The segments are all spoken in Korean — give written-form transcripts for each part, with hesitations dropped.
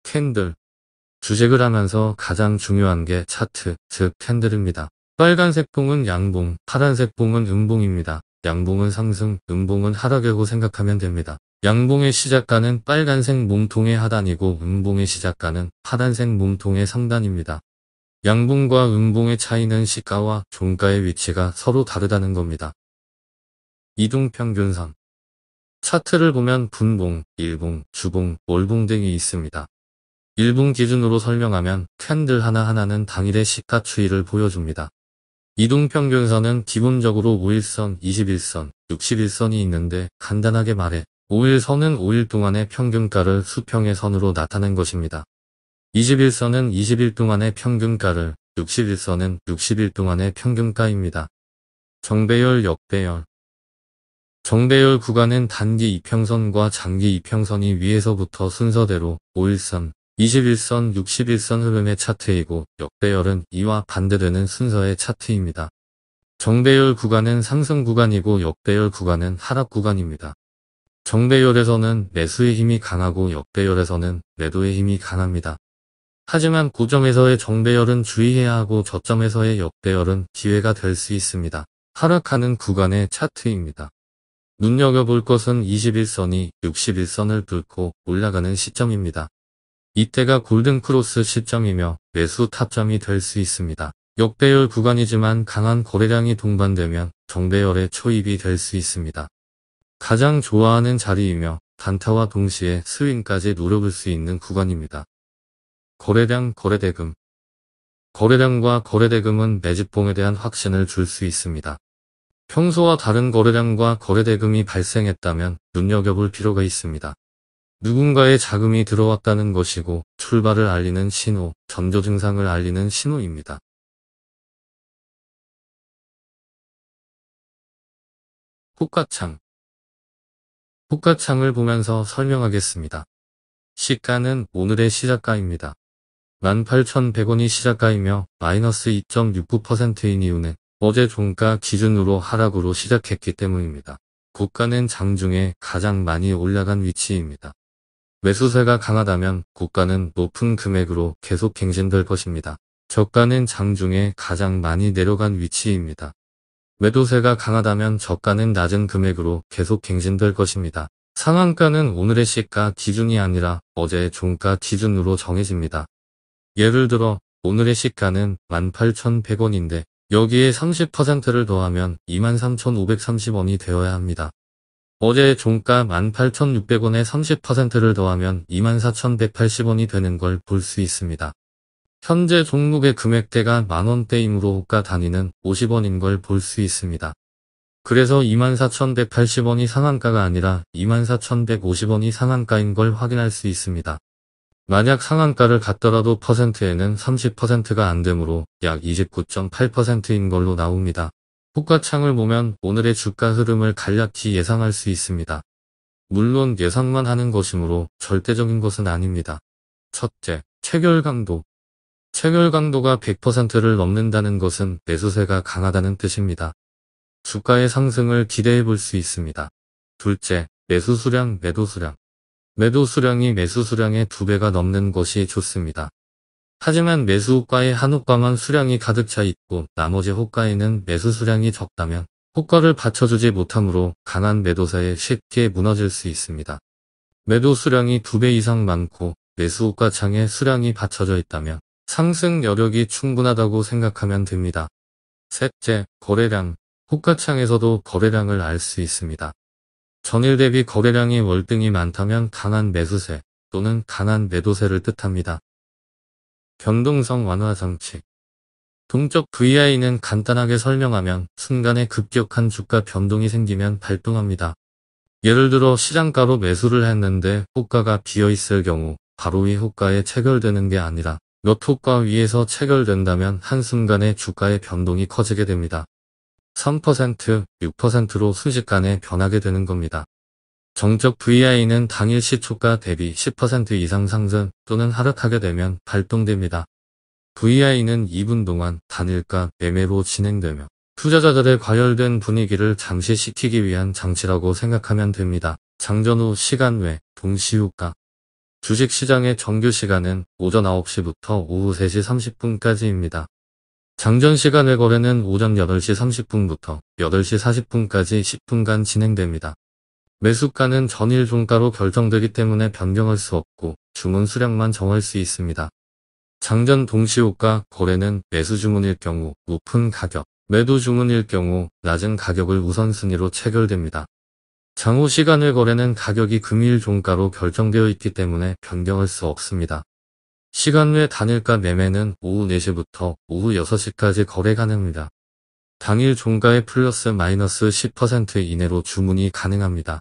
캔들. 주식을 하면서 가장 중요한 게 차트, 즉 캔들입니다. 빨간색 봉은 양봉, 파란색 봉은 음봉입니다. 양봉은 상승, 음봉은 하락이라고 생각하면 됩니다. 양봉의 시작가는 빨간색 몸통의 하단이고 음봉의 시작가는 파란색 몸통의 상단입니다. 양봉과 음봉의 차이는 시가와 종가의 위치가 서로 다르다는 겁니다. 이동평균선. 차트를 보면 분봉, 일봉, 주봉, 월봉 등이 있습니다. 일봉 기준으로 설명하면 캔들 하나하나는 당일의 시가 추이를 보여줍니다. 이동평균선은 기본적으로 5일선, 21선, 61선이 있는데 간단하게 말해 5일선은 5일 동안의 평균가를 수평의 선으로 나타낸 것입니다. 21선은 20일 동안의 평균가를, 61선은 60일 동안의 평균가입니다. 정배열, 역배열. 정배열 구간은 단기 이평선과 장기 이평선이 위에서부터 순서대로 5일선, 21선, 61선 흐름의 차트이고 역배열은 이와 반대되는 순서의 차트입니다. 정배열 구간은 상승 구간이고 역배열 구간은 하락 구간입니다. 정배열에서는 매수의 힘이 강하고 역배열에서는 매도의 힘이 강합니다. 하지만 고점에서의 정배열은 주의해야 하고 저점에서의 역배열은 기회가 될 수 있습니다. 하락하는 구간의 차트입니다. 눈여겨볼 것은 21선이 61선을 뚫고 올라가는 시점입니다. 이때가 골든크로스 시점이며 매수 타점이 될 수 있습니다. 역배열 구간이지만 강한 거래량이 동반되면 정배열의 초입이 될 수 있습니다. 가장 좋아하는 자리이며 단타와 동시에 스윙까지 노려볼 수 있는 구간입니다. 거래량, 거래대금. 거래량과 거래대금은 매집봉에 대한 확신을 줄 수 있습니다. 평소와 다른 거래량과 거래대금이 발생했다면 눈여겨볼 필요가 있습니다. 누군가의 자금이 들어왔다는 것이고 출발을 알리는 신호, 전조 증상을 알리는 신호입니다. 호가창. 호가창을 보면서 설명하겠습니다. 시가는 오늘의 시작가입니다. 18,100원이 시작가이며 마이너스 2.69%인 이유는 어제 종가 기준으로 하락으로 시작했기 때문입니다. 고가는 장중에 가장 많이 올라간 위치입니다. 매수세가 강하다면 고가는 높은 금액으로 계속 갱신될 것입니다. 저가는 장중에 가장 많이 내려간 위치입니다. 매도세가 강하다면 저가는 낮은 금액으로 계속 갱신될 것입니다. 상한가는 오늘의 시가 기준이 아니라 어제의 종가 기준으로 정해집니다. 예를 들어 오늘의 시가는 18,100원인데 여기에 30%를 더하면 23,530원이 되어야 합니다. 어제의 종가 18,600원에 30%를 더하면 24,180원이 되는 걸 볼 수 있습니다. 현재 종목의 금액대가 만원대이므로 호가 단위는 50원인 걸 볼 수 있습니다. 그래서 24,180원이 상한가가 아니라 24,150원이 상한가인 걸 확인할 수 있습니다. 만약 상한가를 갔더라도 퍼센트에는 30%가 안 되므로 약 29.8%인 걸로 나옵니다. 호가창을 보면 오늘의 주가 흐름을 간략히 예상할 수 있습니다. 물론 예상만 하는 것이므로 절대적인 것은 아닙니다. 첫째, 체결 강도. 체결 강도가 100%를 넘는다는 것은 매수세가 강하다는 뜻입니다. 주가의 상승을 기대해 볼 수 있습니다. 둘째, 매수 수량, 매도 수량. 매도 수량이 매수 수량의 2배가 넘는 것이 좋습니다. 하지만 매수 호가에 한 호가만 수량이 가득 차 있고 나머지 호가에는 매수 수량이 적다면 호가를 받쳐주지 못하므로 강한 매도세에 쉽게 무너질 수 있습니다. 매도 수량이 2배 이상 많고 매수 호가창에 수량이 받쳐져 있다면 상승 여력이 충분하다고 생각하면 됩니다. 셋째, 거래량. 호가창에서도 거래량을 알 수 있습니다. 전일 대비 거래량이 월등히 많다면 강한 매수세 또는 강한 매도세를 뜻합니다. 변동성 완화 장치. 동적 VI는 간단하게 설명하면 순간에 급격한 주가 변동이 생기면 발동합니다. 예를 들어 시장가로 매수를 했는데 호가가 비어있을 경우 바로 이 호가에 체결되는 게 아니라 몇 호가 위에서 체결된다면 한순간에 주가의 변동이 커지게 됩니다. 3%, 6%로 순식간에 변하게 되는 겁니다. 정적 VI는 당일 시초가 대비 10% 이상 상승 또는 하락하게 되면 발동됩니다. VI는 2분 동안 단일가 매매로 진행되며 투자자들의 과열된 분위기를 잠시시키기 위한 장치라고 생각하면 됩니다. 장전 후 시간 외 동시효과. 주식시장의 정규 시간은 오전 9시부터 오후 3시 30분까지입니다. 장전 시간 외 거래는 오전 8시 30분부터 8시 40분까지 10분간 진행됩니다. 매수가는 전일 종가로 결정되기 때문에 변경할 수 없고 주문 수량만 정할 수 있습니다. 장전 동시효과 거래는 매수 주문일 경우 높은 가격, 매도 주문일 경우 낮은 가격을 우선순위로 체결됩니다. 장후 시간 외 거래는 가격이 금일 종가로 결정되어 있기 때문에 변경할 수 없습니다. 시간 외 단일가 매매는 오후 4시부터 오후 6시까지 거래 가능합니다. 당일 종가의 플러스 마이너스 10% 이내로 주문이 가능합니다.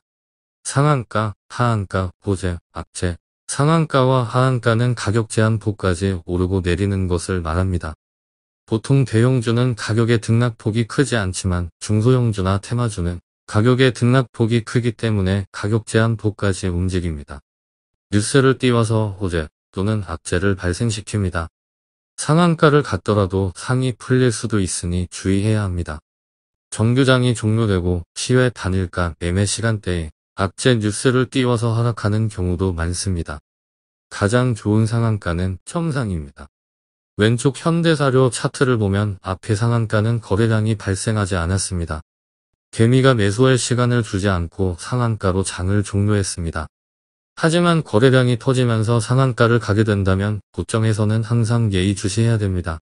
상한가, 하한가, 호재, 악재. 상한가와 하한가는 가격 제한폭까지 오르고 내리는 것을 말합니다. 보통 대형주는 가격의 등락폭이 크지 않지만 중소형주나 테마주는 가격의 등락폭이 크기 때문에 가격 제한폭까지 움직입니다. 뉴스를 띄워서 호재 또는 악재를 발생시킵니다. 상한가를 갔더라도 상이 풀릴 수도 있으니 주의해야 합니다. 정규장이 종료되고 시외 단일가 매매 시간대에 악재 뉴스를 띄워서 하락하는 경우도 많습니다. 가장 좋은 상한가는 정상입니다. 왼쪽 현대사료 차트를 보면 앞의 상한가는 거래량이 발생하지 않았습니다. 개미가 매수할 시간을 주지 않고 상한가로 장을 종료했습니다. 하지만 거래량이 터지면서 상한가를 가게 된다면 고점에서는 항상 예의주시해야 됩니다.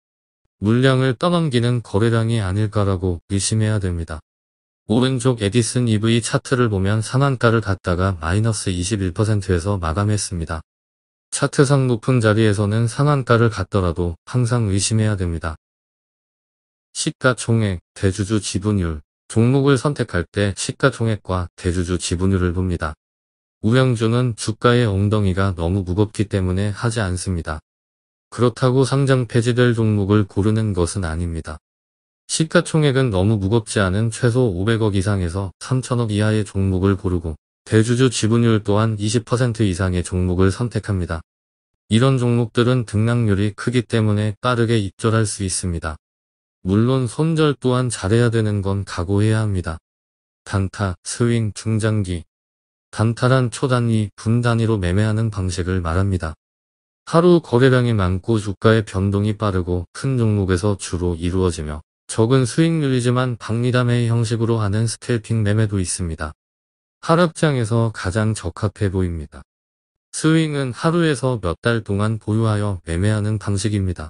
물량을 떠넘기는 거래량이 아닐까라고 의심해야 됩니다. 오른쪽 에디슨 EV 차트를 보면 상한가를 갔다가 마이너스 21%에서 마감했습니다. 차트상 높은 자리에서는 상한가를 갔더라도 항상 의심해야 됩니다. 시가총액, 대주주 지분율. 종목을 선택할 때 시가총액과 대주주 지분율을 봅니다. 우량주는 주가의 엉덩이가 너무 무겁기 때문에 하지 않습니다. 그렇다고 상장 폐지될 종목을 고르는 것은 아닙니다. 시가총액은 너무 무겁지 않은 최소 500억 이상에서 3천억 이하의 종목을 고르고 대주주 지분율 또한 20% 이상의 종목을 선택합니다. 이런 종목들은 등락률이 크기 때문에 빠르게 입절할 수 있습니다. 물론 손절 또한 잘해야 되는 건 각오해야 합니다. 단타, 스윙, 중장기. 단타란 초단위, 분단위로 매매하는 방식을 말합니다. 하루 거래량이 많고 주가의 변동이 빠르고 큰 종목에서 주로 이루어지며 적은 수익률이지만 박리담의 형식으로 하는 스캘핑 매매도 있습니다. 하락장에서 가장 적합해 보입니다. 스윙은 하루에서 몇 달 동안 보유하여 매매하는 방식입니다.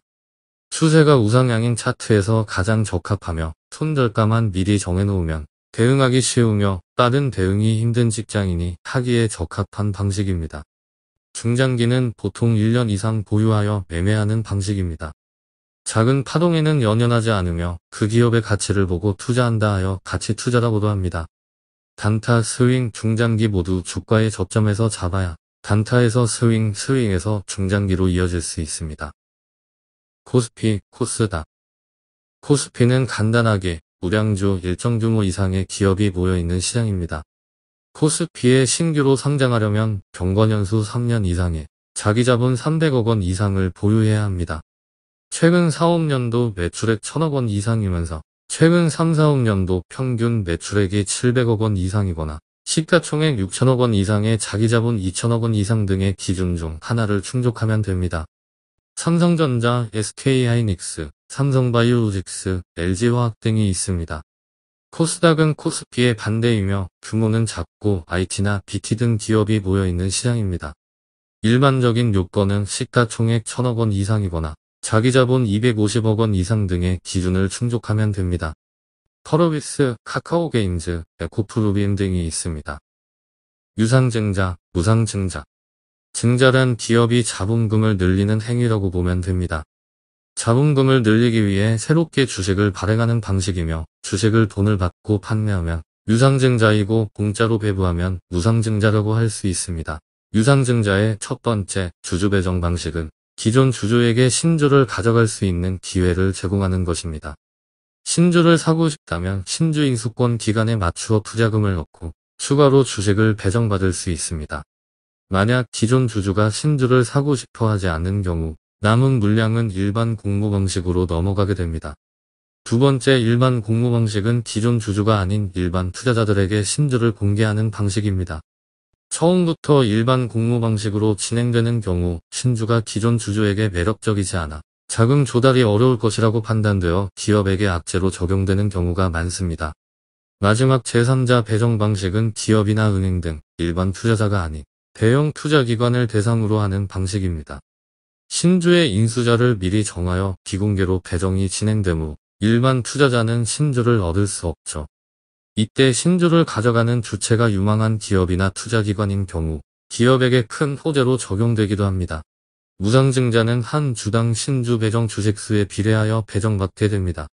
추세가 우상향인 차트에서 가장 적합하며 손절가만 미리 정해놓으면 대응하기 쉬우며 빠른 대응이 힘든 직장인이 하기에 적합한 방식입니다. 중장기는 보통 1년 이상 보유하여 매매하는 방식입니다. 작은 파동에는 연연하지 않으며 그 기업의 가치를 보고 투자한다 하여 가치 투자라고도 합니다. 단타, 스윙, 중장기 모두 주가의 저점에서 잡아야 단타에서 스윙, 스윙에서 중장기로 이어질 수 있습니다. 코스피, 코스닥. 코스피는 간단하게 우량주 일정 규모 이상의 기업이 모여있는 시장입니다. 코스피에 신규로 상장하려면 경과년수 3년 이상의 자기자본 300억 원 이상을 보유해야 합니다. 최근 4, 5년도 매출액 1000억 원 이상이면서 최근 3, 4, 5년도 평균 매출액이 700억 원 이상이거나 시가총액 6천억 원 이상의 자기자본 2천억 원 이상 등의 기준 중 하나를 충족하면 됩니다. 삼성전자, SK하이닉스, 삼성바이오로직스, LG화학 등이 있습니다. 코스닥은 코스피의 반대이며 규모는 작고 IT나 BT 등 기업이 모여있는 시장입니다. 일반적인 요건은 시가총액 1000억 원 이상이거나 자기자본 250억 원 이상 등의 기준을 충족하면 됩니다. 펄어비스, 카카오게임즈, 에코프로비엠 등이 있습니다. 유상증자, 무상증자. 증자란 기업이 자본금을 늘리는 행위라고 보면 됩니다. 자본금을 늘리기 위해 새롭게 주식을 발행하는 방식이며 주식을 돈을 받고 판매하면 유상증자이고 공짜로 배부하면 무상증자라고 할 수 있습니다. 유상증자의 첫 번째 주주 배정 방식은 기존 주주에게 신주를 가져갈 수 있는 기회를 제공하는 것입니다. 신주를 사고 싶다면 신주 인수권 기간에 맞추어 투자금을 넣고 추가로 주식을 배정받을 수 있습니다. 만약 기존 주주가 신주를 사고 싶어 하지 않는 경우 남은 물량은 일반 공모 방식으로 넘어가게 됩니다. 두 번째 일반 공모 방식은 기존 주주가 아닌 일반 투자자들에게 신주를 공개하는 방식입니다. 처음부터 일반 공모 방식으로 진행되는 경우 신주가 기존 주주에게 매력적이지 않아 자금 조달이 어려울 것이라고 판단되어 기업에게 악재로 적용되는 경우가 많습니다. 마지막 제3자 배정 방식은 기업이나 은행 등 일반 투자자가 아닌 대형 투자기관을 대상으로 하는 방식입니다. 신주의 인수자를 미리 정하여 비공개로 배정이 진행되므로 일반 투자자는 신주를 얻을 수 없죠. 이때 신주를 가져가는 주체가 유망한 기업이나 투자기관인 경우 기업에게 큰 호재로 적용되기도 합니다. 무상증자는 한 주당 신주 배정 주식수에 비례하여 배정받게 됩니다.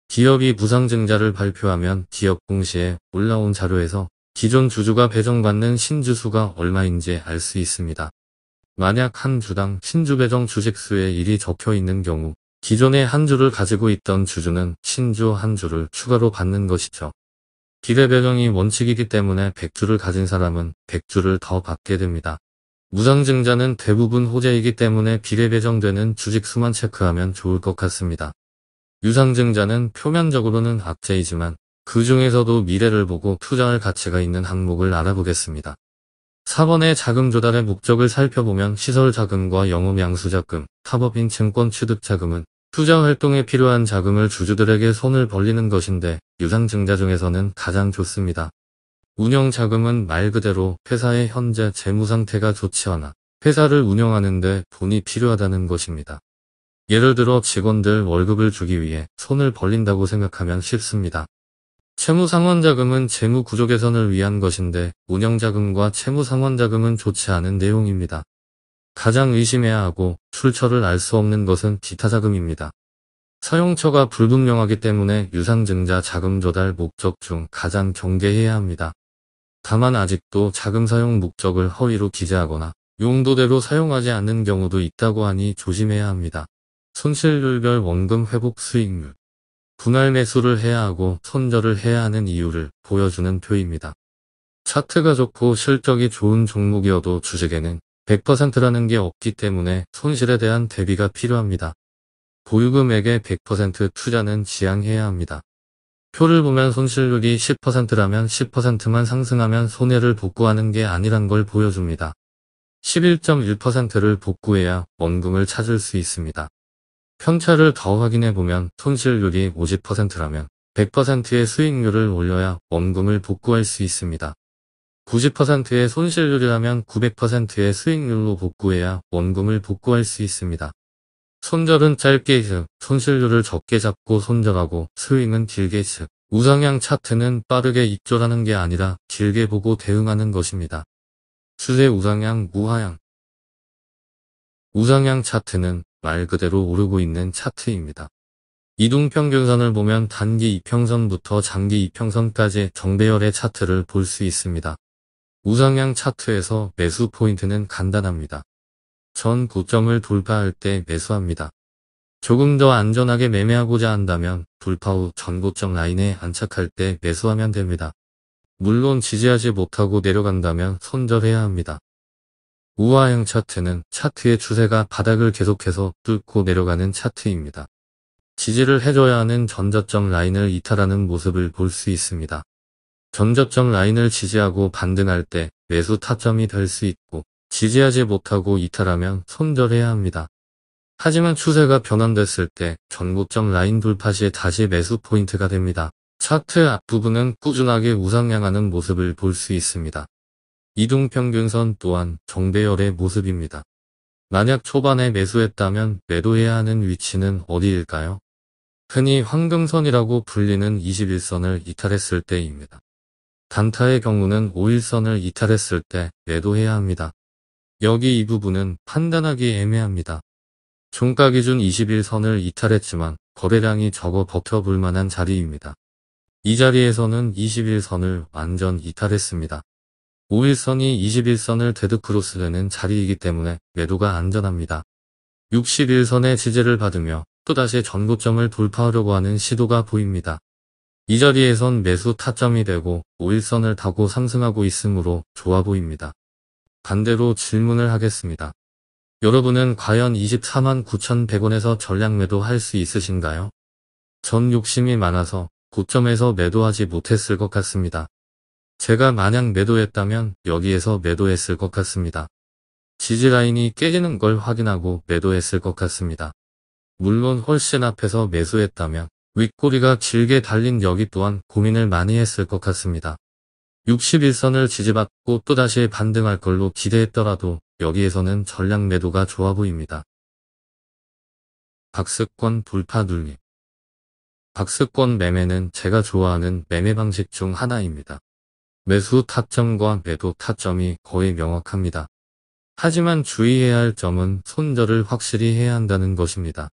기업이 무상증자를 발표하면 기업 공시에 올라온 자료에서 기존 주주가 배정받는 신주수가 얼마인지 알 수 있습니다. 만약 한 주당 신주 배정 주식수에 1이 적혀 있는 경우 기존에 한 주를 가지고 있던 주주는 신주 한 주를 추가로 받는 것이죠. 비례 배정이 원칙이기 때문에 100주를 가진 사람은 100주를 더 받게 됩니다. 무상증자는 대부분 호재이기 때문에 비례 배정되는 주식수만 체크하면 좋을 것 같습니다. 유상증자는 표면적으로는 악재이지만 그 중에서도 미래를 보고 투자할 가치가 있는 항목을 알아보겠습니다. 4번의 자금 조달의 목적을 살펴보면 시설 자금과 영업 양수 자금, 타법인 증권 취득 자금은 투자 활동에 필요한 자금을 주주들에게 손을 벌리는 것인데 유상증자 중에서는 가장 좋습니다. 운영 자금은 말 그대로 회사의 현재 재무 상태가 좋지 않아 회사를 운영하는데 돈이 필요하다는 것입니다. 예를 들어 직원들 월급을 주기 위해 손을 벌린다고 생각하면 쉽습니다. 채무상환자금은 재무 구조 개선을 위한 것인데 운영자금과 채무상환자금은 좋지 않은 내용입니다. 가장 의심해야 하고 출처를 알 수 없는 것은 기타자금입니다. 사용처가 불분명하기 때문에 유상증자 자금 조달 목적 중 가장 경계해야 합니다. 다만 아직도 자금 사용 목적을 허위로 기재하거나 용도대로 사용하지 않는 경우도 있다고 하니 조심해야 합니다. 손실률별 원금 회복 수익률 분할 매수를 해야 하고 손절을 해야 하는 이유를 보여주는 표입니다. 차트가 좋고 실적이 좋은 종목이어도 주식에는 100%라는 게 없기 때문에 손실에 대한 대비가 필요합니다. 보유금액의 100% 투자는 지양해야 합니다. 표를 보면 손실률이 10%라면 10%만 상승하면 손해를 복구하는 게 아니란 걸 보여줍니다. 11.1%를 복구해야 원금을 찾을 수 있습니다. 편차를 더 확인해보면 손실률이 50%라면 100%의 수익률을 올려야 원금을 복구할 수 있습니다. 90%의 손실률이라면 900%의 수익률로 복구해야 원금을 복구할 수 있습니다. 손절은 짧게 즉 손실률을 적게 잡고 손절하고 스윙은 길게 즉 우상향 차트는 빠르게 입절하는 게 아니라 길게 보고 대응하는 것입니다. 추세 우상향 우하향 우상향 차트는 말 그대로 오르고 있는 차트입니다. 이동평균선을 보면 단기 이평선부터 장기 이평선까지 정배열의 차트를 볼 수 있습니다. 우상향 차트에서 매수 포인트는 간단합니다. 전 고점을 돌파할 때 매수합니다. 조금 더 안전하게 매매하고자 한다면 돌파 후 전고점 라인에 안착할 때 매수하면 됩니다. 물론 지지하지 못하고 내려간다면 손절해야 합니다. 우하향 차트는 차트의 추세가 바닥을 계속해서 뚫고 내려가는 차트입니다. 지지를 해줘야 하는 전저점 라인을 이탈하는 모습을 볼 수 있습니다. 전저점 라인을 지지하고 반등할 때 매수 타점이 될 수 있고 지지하지 못하고 이탈하면 손절해야 합니다. 하지만 추세가 변환됐을 때 전고점 라인 돌파 시 다시 매수 포인트가 됩니다. 차트 앞부분은 꾸준하게 우상향하는 모습을 볼 수 있습니다. 이동평균선 또한 정배열의 모습입니다. 만약 초반에 매수했다면 매도해야 하는 위치는 어디일까요? 흔히 황금선이라고 불리는 21선을 이탈했을 때입니다. 단타의 경우는 5일선을 이탈했을 때 매도해야 합니다. 여기 이 부분은 판단하기 애매합니다. 종가 기준 21선을 이탈했지만 거래량이 적어 버텨볼 만한 자리입니다. 이 자리에서는 21선을 완전 이탈했습니다. 5일선이 21선을 데드크로스되는 자리이기 때문에 매도가 안전합니다. 61선의 지지를 받으며 또다시 전고점을 돌파하려고 하는 시도가 보입니다. 이 자리에선 매수 타점이 되고 5일선을 타고 상승하고 있으므로 좋아 보입니다. 반대로 질문을 하겠습니다. 여러분은 과연 24만 9,100원에서 전량 매도할 수 있으신가요? 전 욕심이 많아서 고점에서 매도하지 못했을 것 같습니다. 제가 만약 매도했다면 여기에서 매도했을 것 같습니다. 지지라인이 깨지는 걸 확인하고 매도했을 것 같습니다. 물론 훨씬 앞에서 매수했다면 윗꼬리가 길게 달린 여기 또한 고민을 많이 했을 것 같습니다. 61선을 지지받고 또다시 반등할 걸로 기대했더라도 여기에서는 전량 매도가 좋아 보입니다. 박스권 돌파 눌림. 박스권 매매는 제가 좋아하는 매매 방식 중 하나입니다. 매수 타점과 매도 타점이 거의 명확합니다. 하지만 주의해야 할 점은 손절을 확실히 해야 한다는 것입니다.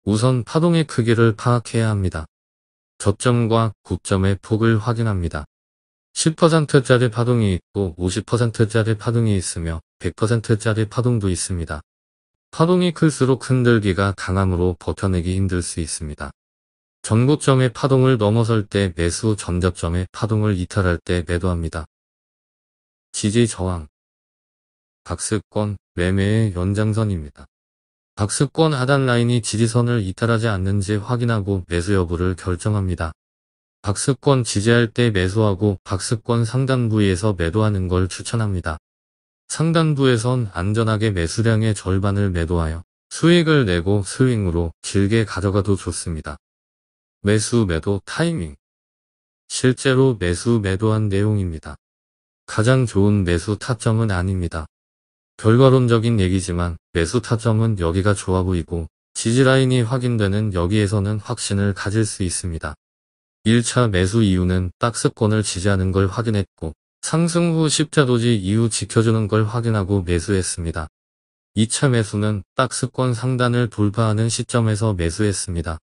우선 파동의 크기를 파악해야 합니다. 저점과 고점의 폭을 확인합니다. 10%짜리 파동이 있고 50%짜리 파동이 있으며 100%짜리 파동도 있습니다. 파동이 클수록 흔들기가 강함으로 버텨내기 힘들 수 있습니다. 전고점의 파동을 넘어설 때 매수, 전저점의 파동을 이탈할 때 매도합니다. 지지 저항. 박스권 매매의 연장선입니다. 박스권 하단 라인이 지지선을 이탈하지 않는지 확인하고 매수 여부를 결정합니다. 박스권 지지할 때 매수하고 박스권 상단 부위에서 매도하는 걸 추천합니다. 상단부에선 안전하게 매수량의 절반을 매도하여 수익을 내고 스윙으로 길게 가져가도 좋습니다. 매수 매도 타이밍. 실제로 매수 매도한 내용입니다. 가장 좋은 매수 타점은 아닙니다. 결과론적인 얘기지만 매수 타점은 여기가 좋아 보이고 지지라인이 확인되는 여기에서는 확신을 가질 수 있습니다. 1차 매수 이유는 박스권을 지지하는 걸 확인했고 상승 후 십자 도지 이후 지켜주는 걸 확인하고 매수했습니다. 2차 매수는 박스권 상단을 돌파하는 시점에서 매수했습니다.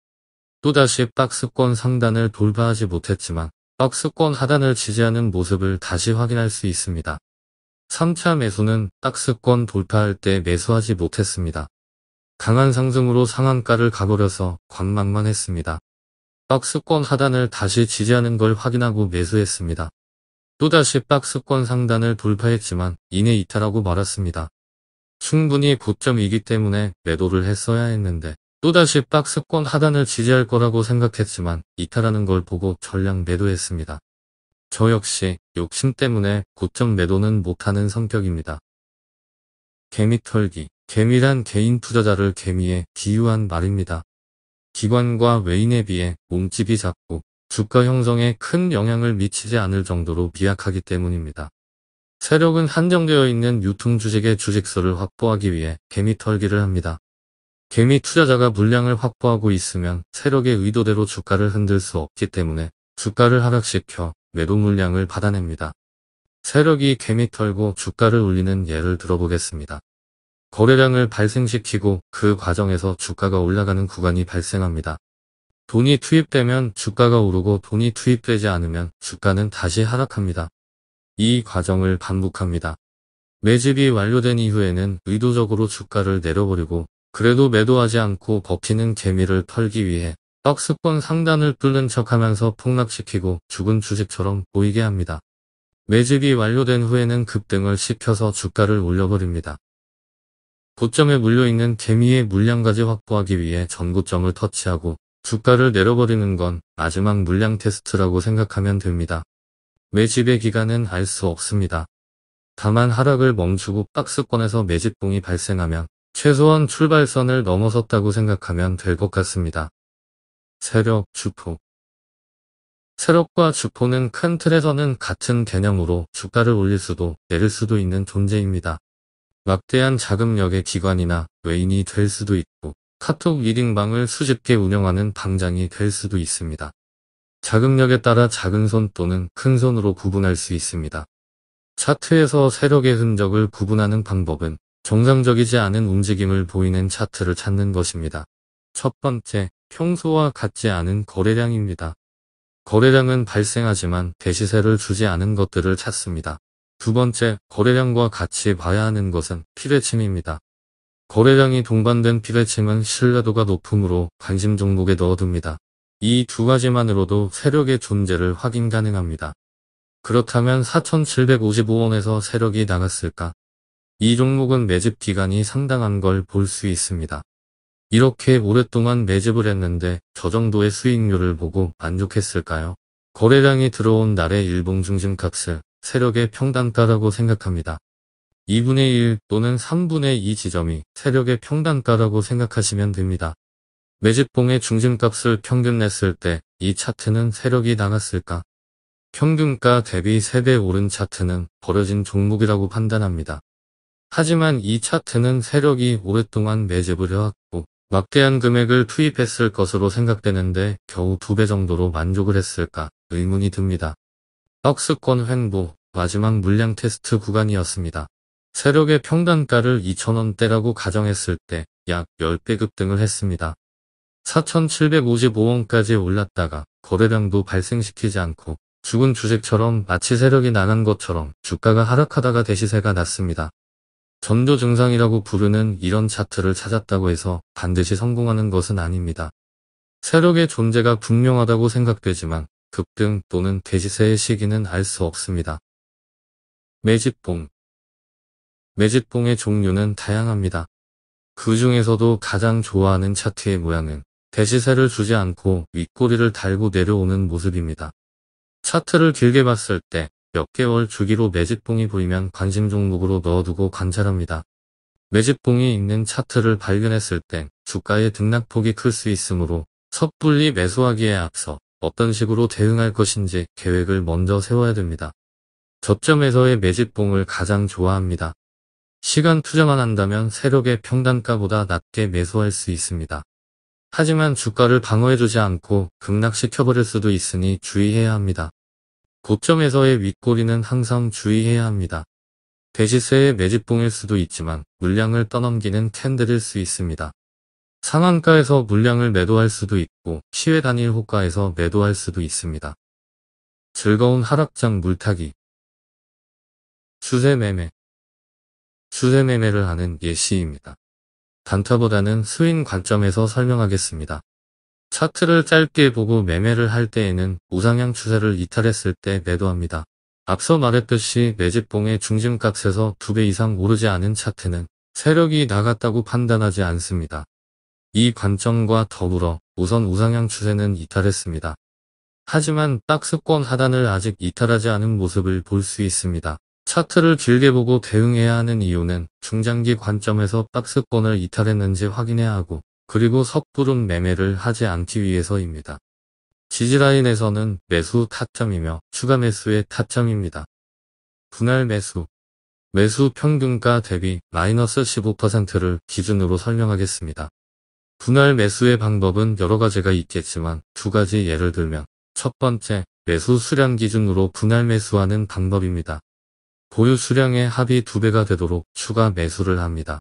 또다시 박스권 상단을 돌파하지 못했지만 박스권 하단을 지지하는 모습을 다시 확인할 수 있습니다. 3차 매수는 박스권 돌파할 때 매수하지 못했습니다. 강한 상승으로 상한가를 가버려서 관망만 했습니다. 박스권 하단을 다시 지지하는 걸 확인하고 매수했습니다. 또다시 박스권 상단을 돌파했지만 이내 이탈하고 말았습니다. 충분히 고점이기 때문에 매도를 했어야 했는데 또다시 박스권 하단을 지지할 거라고 생각했지만 이탈하는 걸 보고 전량 매도했습니다. 저 역시 욕심 때문에 고점 매도는 못하는 성격입니다. 개미 털기. 개미란 개인 투자자를 개미에 비유한 말입니다. 기관과 외인에 비해 몸집이 작고 주가 형성에 큰 영향을 미치지 않을 정도로 미약하기 때문입니다. 세력은 한정되어 있는 유통주식의 주식수를 확보하기 위해 개미 털기를 합니다. 개미 투자자가 물량을 확보하고 있으면 세력의 의도대로 주가를 흔들 수 없기 때문에 주가를 하락시켜 매도 물량을 받아냅니다. 세력이 개미 털고 주가를 올리는 예를 들어보겠습니다. 거래량을 발생시키고 그 과정에서 주가가 올라가는 구간이 발생합니다. 돈이 투입되면 주가가 오르고 돈이 투입되지 않으면 주가는 다시 하락합니다. 이 과정을 반복합니다. 매집이 완료된 이후에는 의도적으로 주가를 내려버리고 그래도 매도하지 않고 버티는 개미를 털기 위해 박스권 상단을 뚫는 척하면서 폭락시키고 죽은 주식처럼 보이게 합니다. 매집이 완료된 후에는 급등을 시켜서 주가를 올려버립니다. 고점에 물려있는 개미의 물량까지 확보하기 위해 전고점을 터치하고 주가를 내려버리는 건 마지막 물량 테스트라고 생각하면 됩니다. 매집의 기간은 알 수 없습니다. 다만 하락을 멈추고 박스권에서 매집봉이 발생하면 최소한 출발선을 넘어섰다고 생각하면 될 것 같습니다. 세력, 주포. 세력과 주포는 큰 틀에서는 같은 개념으로 주가를 올릴 수도 내릴 수도 있는 존재입니다. 막대한 자금력의 기관이나 외인이 될 수도 있고 카톡 리딩방을 수십 개 운영하는 방장이 될 수도 있습니다. 자금력에 따라 작은 손 또는 큰 손으로 구분할 수 있습니다. 차트에서 세력의 흔적을 구분하는 방법은 정상적이지 않은 움직임을 보이는 차트를 찾는 것입니다. 첫 번째, 평소와 같지 않은 거래량입니다. 거래량은 발생하지만 대시세를 주지 않은 것들을 찾습니다. 두 번째, 거래량과 같이 봐야 하는 것은 피뢰침입니다. 거래량이 동반된 피뢰침은 신뢰도가 높으므로 관심 종목에 넣어둡니다. 이 두 가지만으로도 세력의 존재를 확인 가능합니다. 그렇다면 4,755원에서 세력이 나갔을까? 이 종목은 매집 기간이 상당한 걸 볼 수 있습니다. 이렇게 오랫동안 매집을 했는데 저 정도의 수익률을 보고 만족했을까요? 거래량이 들어온 날의 일봉 중심값을 세력의 평단가라고 생각합니다. 2분의 1 또는 3분의 2 지점이 세력의 평단가라고 생각하시면 됩니다. 매집봉의 중심값을 평균 냈을 때 이 차트는 세력이 나갔을까? 평균가 대비 3배 오른 차트는 버려진 종목이라고 판단합니다. 하지만 이 차트는 세력이 오랫동안 매집을 해왔고 막대한 금액을 투입했을 것으로 생각되는데 겨우 2배 정도로 만족을 했을까 의문이 듭니다. 박스권 횡보 마지막 물량 테스트 구간이었습니다. 세력의 평단가를 2,000원대라고 가정했을 때 약 10배 급등을 했습니다. 4,755원까지 올랐다가 거래량도 발생시키지 않고 죽은 주식처럼 마치 세력이 나간 것처럼 주가가 하락하다가 대시세가 났습니다. 전조 증상이라고 부르는 이런 차트를 찾았다고 해서 반드시 성공하는 것은 아닙니다. 세력의 존재가 분명하다고 생각되지만 급등 또는 대시세의 시기는 알 수 없습니다. 매집봉. 매집봉의 종류는 다양합니다. 그 중에서도 가장 좋아하는 차트의 모양은 대시세를 주지 않고 윗꼬리를 달고 내려오는 모습입니다. 차트를 길게 봤을 때 몇 개월 주기로 매집봉이 보이면 관심 종목으로 넣어두고 관찰합니다. 매집봉이 있는 차트를 발견했을 땐 주가의 등락폭이 클 수 있으므로 섣불리 매수하기에 앞서 어떤 식으로 대응할 것인지 계획을 먼저 세워야 됩니다. 저점에서의 매집봉을 가장 좋아합니다. 시간 투자만 한다면 세력의 평단가보다 낮게 매수할 수 있습니다. 하지만 주가를 방어해주지 않고 급락시켜버릴 수도 있으니 주의해야 합니다. 고점에서의 윗꼬리는 항상 주의해야 합니다. 대시세의 매집봉일 수도 있지만 물량을 떠넘기는 캔들일 수 있습니다. 상한가에서 물량을 매도할 수도 있고 시외 단일 호가에서 매도할 수도 있습니다. 즐거운 하락장 물타기. 추세 매매. 추세 매매를 하는 예시입니다. 단타보다는 스윙 관점에서 설명하겠습니다. 차트를 짧게 보고 매매를 할 때에는 우상향 추세를 이탈했을 때 매도합니다. 앞서 말했듯이 매집봉의 중심값에서 2배 이상 오르지 않은 차트는 세력이 나갔다고 판단하지 않습니다. 이 관점과 더불어 우선 우상향 추세는 이탈했습니다. 하지만 박스권 하단을 아직 이탈하지 않은 모습을 볼 수 있습니다. 차트를 길게 보고 대응해야 하는 이유는 중장기 관점에서 박스권을 이탈했는지 확인해야 하고 그리고 섣부른 매매를 하지 않기 위해서입니다. 지지라인에서는 매수 타점이며 추가 매수의 타점입니다. 분할 매수. 매수 평균가 대비 마이너스 15%를 기준으로 설명하겠습니다. 분할 매수의 방법은 여러 가지가 있겠지만 두 가지 예를 들면 첫 번째, 매수 수량 기준으로 분할 매수하는 방법입니다. 보유 수량의 합이 2배가 되도록 추가 매수를 합니다.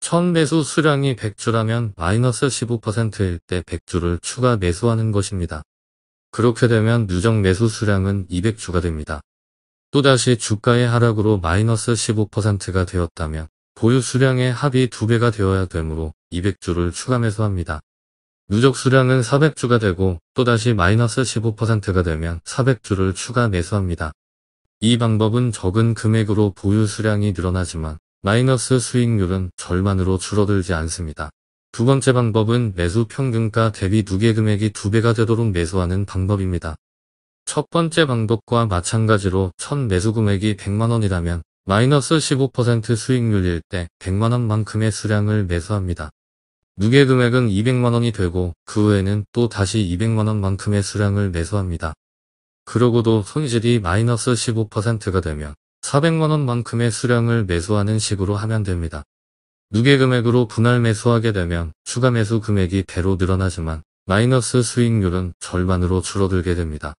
첫 매수 수량이 100주라면 마이너스 15%일 때 100주를 추가 매수하는 것입니다. 그렇게 되면 누적 매수 수량은 200주가 됩니다. 또다시 주가의 하락으로 마이너스 15%가 되었다면 보유 수량의 합이 2배가 되어야 되므로 200주를 추가 매수합니다. 누적 수량은 400주가 되고 또다시 마이너스 15%가 되면 400주를 추가 매수합니다. 이 방법은 적은 금액으로 보유 수량이 늘어나지만 마이너스 수익률은 절반으로 줄어들지 않습니다. 두 번째 방법은 매수 평균가 대비 누계 금액이 2배가 되도록 매수하는 방법입니다. 첫 번째 방법과 마찬가지로 첫 매수 금액이 100만원이라면 마이너스 15% 수익률일 때 100만원만큼의 수량을 매수합니다. 누계 금액은 200만원이 되고 그 후에는 또 다시 200만원만큼의 수량을 매수합니다. 그러고도 손실이 마이너스 15%가 되면 400만원만큼의 수량을 매수하는 식으로 하면 됩니다. 누계 금액으로 분할 매수하게 되면 추가 매수 금액이 배로 늘어나지만 마이너스 수익률은 절반으로 줄어들게 됩니다.